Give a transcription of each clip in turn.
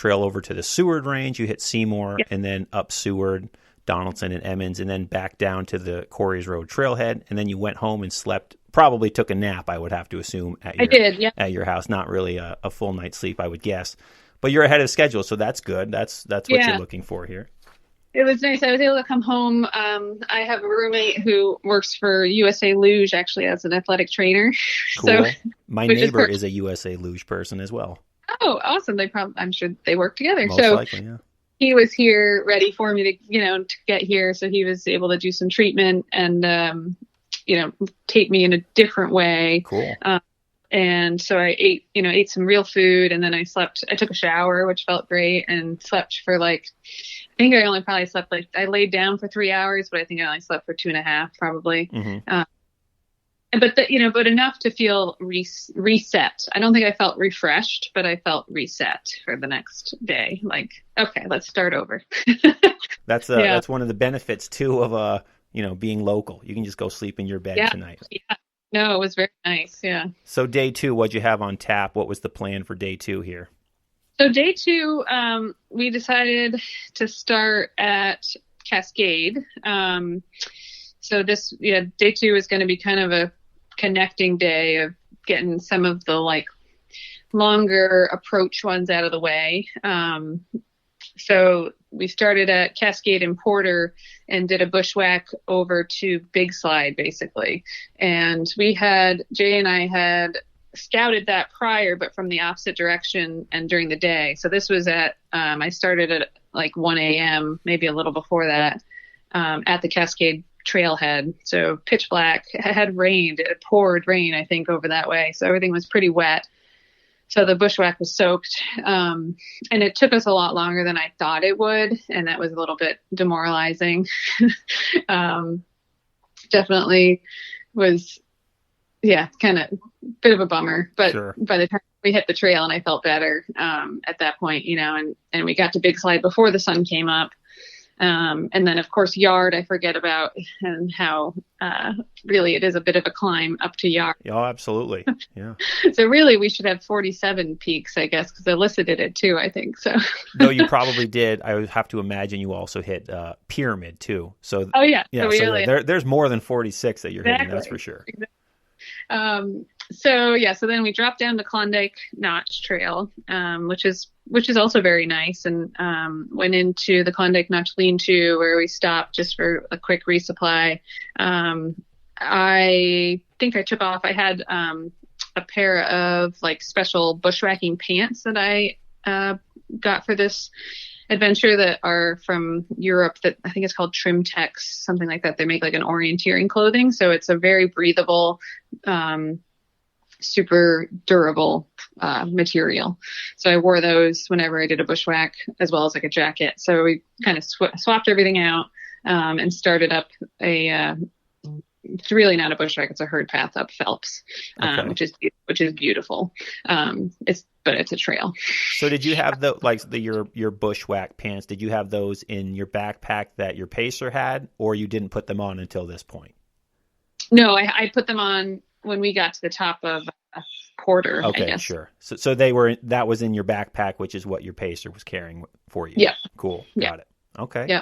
trail over to the Seward Range. You hit Seymour Yep. and then up Seward, Donaldson, and Emmons, and then back down to the Corey's Road trailhead. And then you went home and slept, probably took a nap, I would have to assume, I did, yeah. at your house. Not really a full night's sleep, I would guess. But you're ahead of schedule, so that's good. That's what you're looking for here. It was nice. I was able to come home. I have a roommate who works for USA Luge, actually, as an athletic trainer. Cool. So, my neighbor is a USA Luge person as well. Oh, awesome. I'm sure they work together. Most likely, yeah. He was here ready for me to get here. So he was able to do some treatment and, tape me in a different way. Cool. And so I ate some real food, and then I took a shower, which felt great, and slept for I think I only probably slept I laid down for 3 hours, but I think I only slept for 2.5 probably. Mm-hmm. But enough to feel reset. I don't think I felt refreshed, but I felt reset for the next day. Okay, let's start over. That's one of the benefits too of being local. You can just go sleep in your bed tonight. Yeah. No, it was very nice. Yeah. So day 2, what'd you have on tap? What was the plan for day 2 here? So day 2, we decided to start at Cascade. So day 2 is going to be kind of a connecting day of getting some of the longer approach ones out of the way. So we started at Cascade and Porter and did a bushwhack over to Big Slide, basically. And Jay and I had scouted that prior, but from the opposite direction and during the day. So this was I started at 1 a.m., maybe a little before that, at the Cascade trailhead. So pitch black. It had rained. It poured rain, I think, over that way. So everything was pretty wet. So the bushwhack was soaked, and it took us a lot longer than I thought it would, and that was a little bit demoralizing. Definitely was, kind of bit of a bummer. But sure. By the time we hit the trail, and I felt better at that point, and we got to Big Slide before the sun came up. And then, of course, Yard, I forget about, and how really it is a bit of a climb up to Yard. Oh, absolutely. Yeah. So really, we should have 47 peaks, I guess, because Alyssa did it too, I think. So. No, you probably did. I would have to imagine you also hit Pyramid too. So. Oh, yeah. Yeah. So there's more than 46 that you're hitting, that's for sure. Exactly. So then we dropped down to Klondike Notch Trail, which is also very nice, and went into the Klondike Notch Lean-To, where we stopped just for a quick resupply. I think I took off. I had a pair of special bushwhacking pants that I got for this adventure that are from Europe, that I think it's called Trimtex, something like that. They make an orienteering clothing. So it's a very breathable, super durable material. So I wore those whenever I did a bushwhack, as well as a jacket. So we kind of swapped everything out and started up it's really not a bushwhack. It's a herd path up Phelps, okay. which is beautiful. But it's a trail. So did you have your bushwhack pants? Did you have those in your backpack that your pacer had, or you didn't put them on until this point? No, I put them on when we got to the top of Porter. Okay, I guess. Sure. So that was in your backpack, which is what your pacer was carrying for you. Yeah. Cool. Yeah. Got it. Okay. Yeah.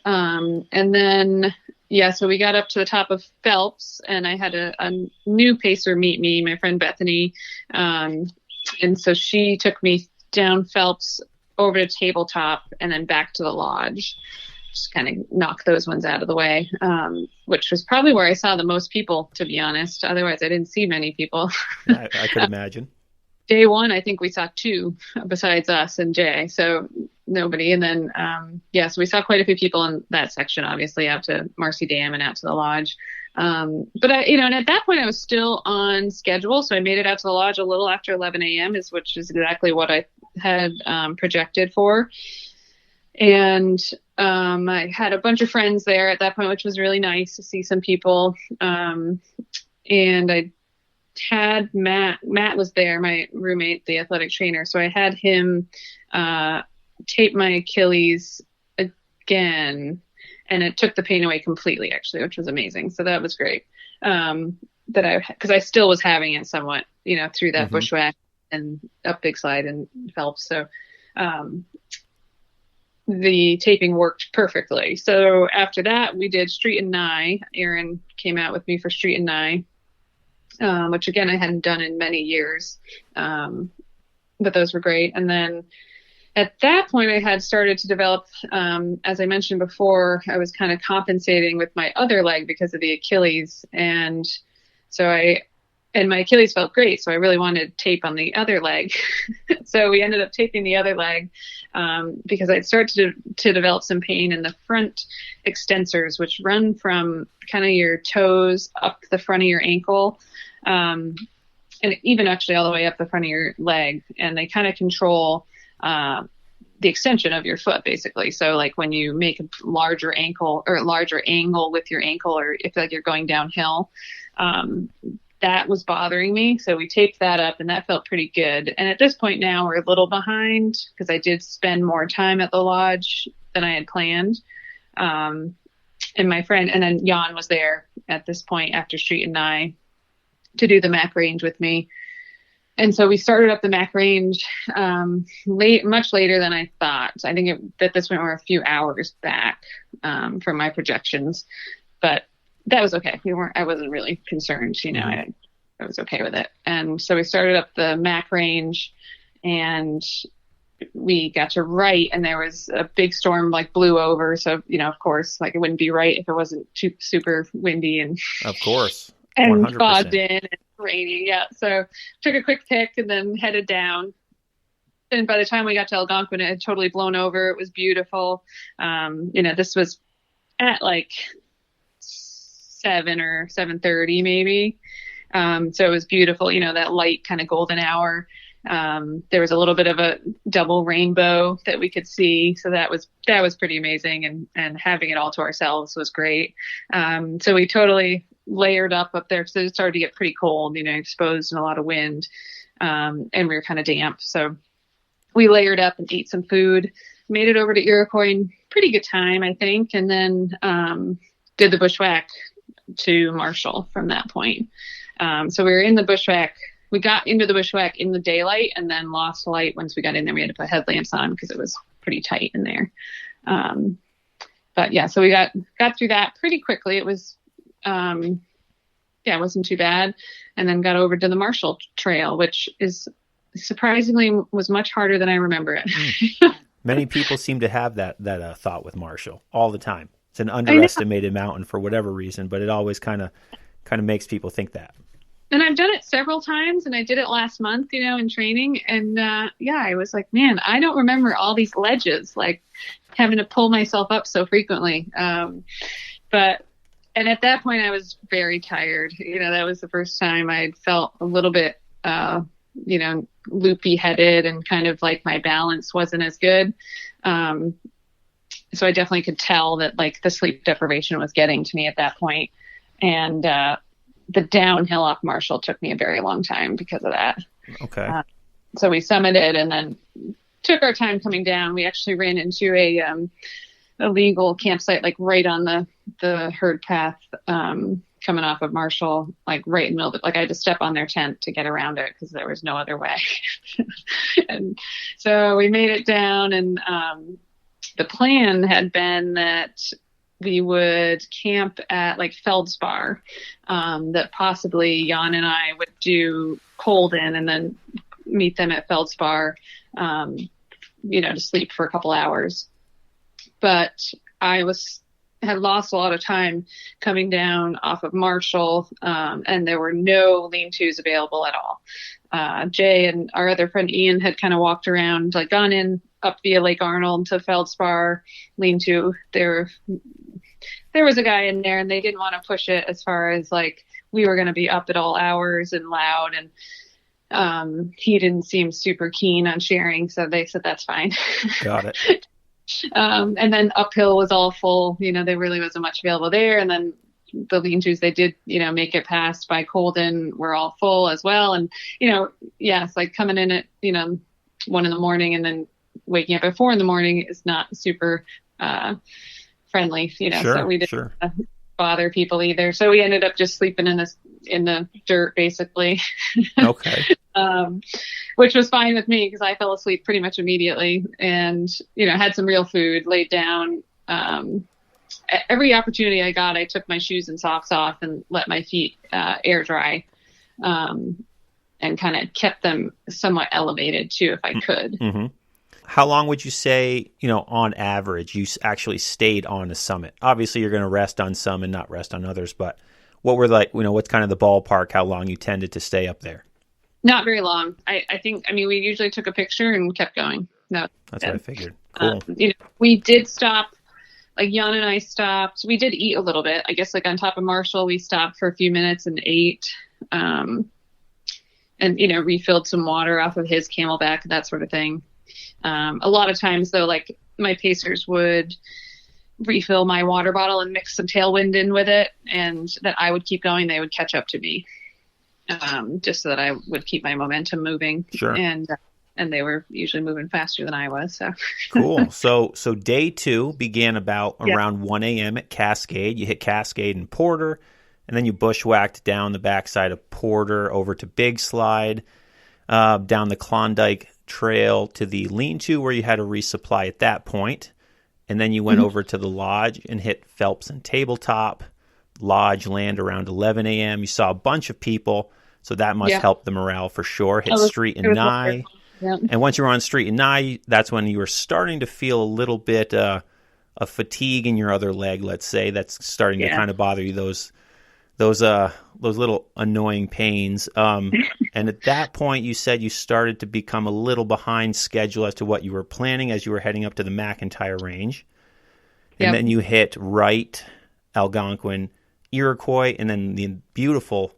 And then. Yeah, so we got up to the top of Phelps, and I had a new pacer meet me, my friend Bethany. And so she took me down Phelps over to Tabletop and then back to the lodge. Just kind of knock those ones out of the way, which was probably where I saw the most people, to be honest. Otherwise, I didn't see many people. I could imagine. Day 1, I think we saw 2 besides us and Jay. So nobody. And then, so we saw quite a few people in that section, obviously out to Marcy Dam and out to the lodge. But and at that point I was still on schedule. So I made it out to the lodge a little after 11 a.m. which is exactly what I had, projected for. And, I had a bunch of friends there at that point, which was really nice to see some people. And I had Matt was there, my roommate, the athletic trainer. So I had him, tape my Achilles again, and it took the pain away completely, actually, which was amazing. So that was great. Because I still was having it somewhat, through that bushwhack and up Big Slide and Phelps. So, the taping worked perfectly. So after that, we did Street and Nye. Aaron came out with me for Street and Nye, which again, I hadn't done in many years. But those were great. And then at that point, I had started to develop, as I mentioned before, I was kind of compensating with my other leg because of the Achilles. And my Achilles felt great. So I really wanted tape on the other leg. So we ended up taping the other leg, because I'd started to develop some pain in the front extensors, which run from kind of your toes up the front of your ankle. And even actually all the way up the front of your leg. And they kind of control the extension of your foot, basically. So like when you make a larger ankle or a larger angle with your ankle, or if like you're going downhill, that was bothering me. So we taped that up, and that felt pretty good. And at this point now we're a little behind because I did spend more time at the lodge than I had planned. And my friend, and then Jan was there at this point after Street and Nye to do the MAC range with me. And so we started up the MAC range much later than I thought. I think that this went a few hours back from my projections, but that was okay. I wasn't really concerned, I was okay with it. And so we started up the MAC range, and we got to Wright, and there was a big storm like blew over. So, of course, like it wouldn't be right if it wasn't too super windy and of course. And 100%. fogged in and rainy. Yeah. So took a quick pick and then headed down. And by the time we got to Algonquin, it had totally blown over. It was beautiful. This was at like 7 or 7:30 maybe. So it was beautiful, that light kind of golden hour. There was a little bit of a double rainbow that we could see. So that was pretty amazing. And having it all to ourselves was great. So we totally layered up there because it started to get pretty cold, exposed and a lot of wind. And we were kind of damp. So we layered up and ate some food, made it over to Iroquois in pretty good time, I think. And then, did the bushwhack to Marshall from that point. So we were in the bushwhack. We got into the bushwhack in the daylight and then lost light once we got in there. We had to put headlamps on because it was pretty tight in there. But yeah, so we got through that pretty quickly. It was, it wasn't too bad. And then got over to the Marshall Trail, which is surprisingly was much harder than I remember it. Many people seem to have that thought with Marshall all the time. It's an underestimated mountain for whatever reason, but it always kind of makes people think that. And I've done it several times, and I did it last month, in training. And I was like, man, I don't remember all these ledges, like having to pull myself up so frequently. And at that point I was very tired. That was the first time I felt a little bit, loopy headed and kind of like my balance wasn't as good. So I definitely could tell that like the sleep deprivation was getting to me at that point. And, the downhill off Marshall took me a very long time because of that. Okay. So we summited and then took our time coming down. We actually ran into a illegal campsite, like right on the herd path, coming off of Marshall, like right in the middle of it. Like I had to step on their tent to get around it because there was no other way. And so we made it down, and the plan had been that we would camp at like Feldspar, that possibly Jan and I would do Colden and then meet them at Feldspar, to sleep for a couple hours. But I had lost a lot of time coming down off of Marshall, and there were no lean-tos available at all. Jay and our other friend Ian had kind of walked around, like gone in up via Lake Arnold to Feldspar lean-to. There was a guy in there, and they didn't want to push it as far as like we were going to be up at all hours and loud, and he didn't seem super keen on sharing, so they said that's fine. Got it. And then uphill was all full. There really wasn't much available there, and then the lean-tos they did make it past by Colden were all full as well. And it's like coming in at 1 a.m. and then waking up at 4 a.m. is not super friendly, Sure, so we did sure. bother people either. So we ended up just sleeping in the dirt basically. Okay. Which was fine with me because I fell asleep pretty much immediately and, had some real food, laid down. Every opportunity I got, I took my shoes and socks off and let my feet air dry, and kind of kept them somewhat elevated too, if I could. Mm-hmm. How long would you say, on average, you actually stayed on the summit? Obviously, you're going to rest on some and not rest on others, but what were what's kind of the ballpark, how long you tended to stay up there? Not very long. I think, we usually took a picture and kept going. No, that's what I figured. Cool. We did stop. Like Jan and I stopped. We did eat a little bit. I guess like on top of Marshall, we stopped for a few minutes and ate, and refilled some water off of his Camelback, that sort of thing. A lot of times though, like my pacers would refill my water bottle and mix some Tailwind in with it, and that I would keep going. They would catch up to me, just so that I would keep my momentum moving. Sure. And they were usually moving faster than I was. So cool. So day 2 began about around 1 a.m. at Cascade. You hit Cascade and Porter, and then you bushwhacked down the backside of Porter over to Big Slide, down the Klondike Trail to the lean-to where you had a resupply at that point. And then you went over to the Lodge and hit Phelps and Tabletop. Lodge land around 11 a.m. You saw a bunch of people, so that must help the morale for sure. Hit Street and Nye. Yep. And once you were on Street and Nye, that's when you were starting to feel a little bit of fatigue in your other leg, let's say. That's starting to kind of bother you, those little annoying pains. And at that point, you said you started to become a little behind schedule as to what you were planning as you were heading up to the McIntyre Range. And then you hit Wright, Algonquin, Iroquois, and then the beautiful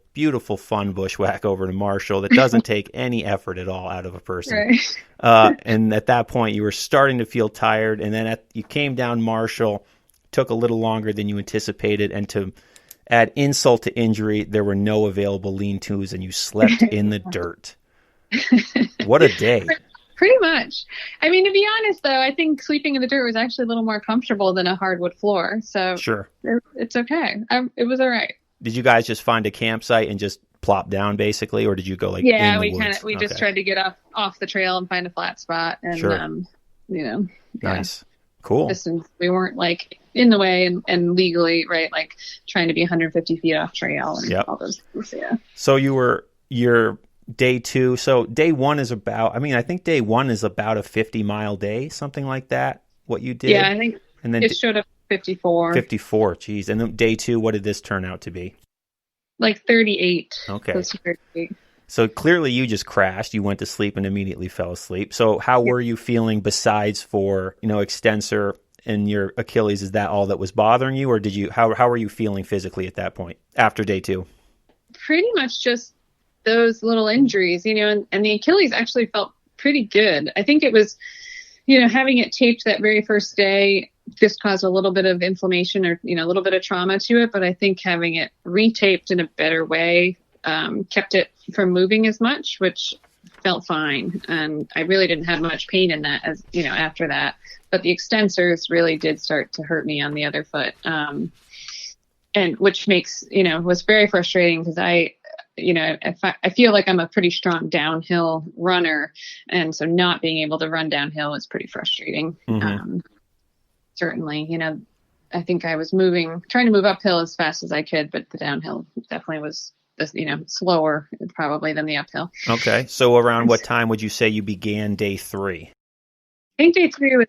fun bushwhack over to Marshall that doesn't take any effort at all out of a person. Right. And at that point, you were starting to feel tired, and then you came down Marshall, took a little longer than you anticipated, and to add insult to injury, there were no available lean-tos, and you slept in the dirt. What a day. Pretty much. To be honest, though, I think sleeping in the dirt was actually a little more comfortable than a hardwood floor, so sure, it's okay. It was all right. Did you guys just find a campsite and just plop down basically, or did you go in the woods? We just tried to get off the trail and find a flat spot, and sure. Nice, cool. Distance. We weren't like in the way and legally right, like trying to be 150 feet off trail and all those things. Yeah. So your day 2. So day 1 is about. I think day 1 is about a 50-mile day, something like that. What you did? Yeah, I think. And then it showed up 54. 54, geez. And then day 2, what did this turn out to be? Like 38. Okay. Close to 38. So clearly you just crashed. You went to sleep and immediately fell asleep. So how were you feeling besides for, extensor and your Achilles? Is that all that was bothering you? Or how were you feeling physically at that point after day 2? Pretty much just those little injuries, and the Achilles actually felt pretty good. I think it was, having it taped that very first day just caused a little bit of inflammation or, a little bit of trauma to it. But I think having it retaped in a better way kept it from moving as much, which felt fine. And I really didn't have much pain in that after that. But the extensors really did start to hurt me on the other foot. And which makes, was very frustrating because I feel like I'm a pretty strong downhill runner. And so not being able to run downhill was pretty frustrating. Mm-hmm. Certainly, I think I was trying to move uphill as fast as I could, but the downhill definitely was, slower probably than the uphill. Okay. So around what time would you say you began day 3? I think day 3 was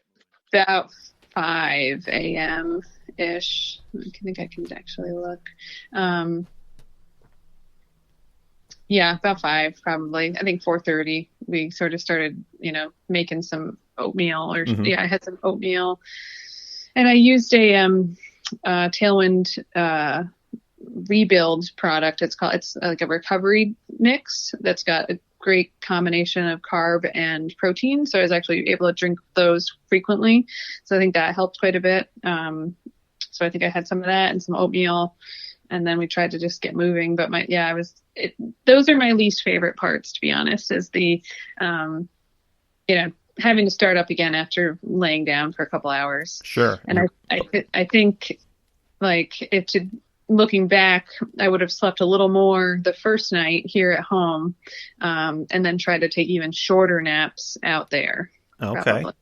about 5 a.m. ish. I think I can actually look. Yeah, about 5 probably. I think 4:30 we sort of started, making some oatmeal I had some oatmeal. And I used a Tailwind rebuild product. It's like a recovery mix that's got a great combination of carb and protein. So I was actually able to drink those frequently. So I think that helped quite a bit. So I think I had some of that and some oatmeal. And then we tried to just get moving. But those are my least favorite parts, to be honest, is the, having to start up again after laying down for a couple hours. Sure. And I think like looking back, I would have slept a little more the first night here at home, and then try to take even shorter naps out there. Okay. Probably.